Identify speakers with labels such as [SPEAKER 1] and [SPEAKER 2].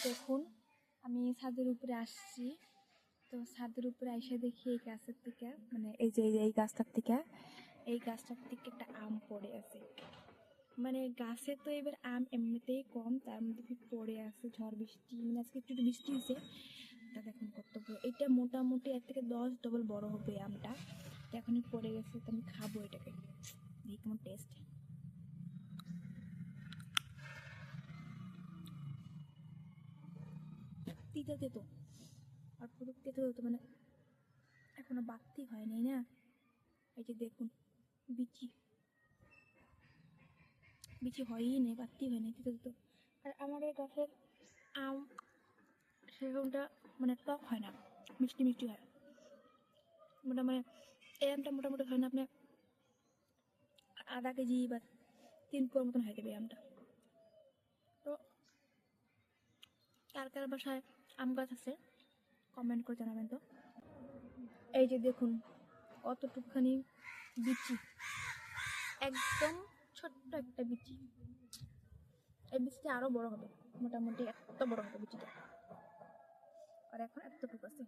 [SPEAKER 1] দেখুন আমি ছাদের উপরে আসছি, তো ছাদের উপরে এসে দেখি এই গাছের থেকে, মানে এই গাছটার থেকে একটা আম পড়ে আছে। মানে গাছে তো এবার আম এমনিতেই কম, তার মধ্যে পড়ে আছে ঝড় বৃষ্টি, মানে আজকে একটু বৃষ্টি হয়েছে। তা দেখুন কত বড়, এটা মোটামুটি 1 থেকে 10 ডবল বড় হবে এই আমটা। তো এখনই পড়ে গেছে, তো আমি খাবো এটাকে, দেখি কেমন টেস্ট। তিতা তেতো, আর পুরো তেতো তেতো, মানে এখনো বাড়তি হয়নি না। এই যে দেখুন বিচি বিচি হয়ই নেই, বাড়তি হয়নি, তেতো তেতো। আর আমার এই গাছের আম সেরকমটা মানে টক হয় না, মিষ্টি মিষ্টি হয়। মোটামুটি এই আমটা মোটামুটি হয় না আপনি আধা কেজি বা 3 পোয়ার মতন হয়ে যাবে এই আমটা। তো কার কার বাসায় আম গাছ আছে কমেন্ট করে জানাবেন তো। এই যে দেখুন কতটুকখানি বিচি, একদম ছোট্ট একটা বিচি। এই বিচিটা আরো বড় হবে, মোটামুটি এত বড় হবে বিচিটা, আর এখন এতটুকু আছে।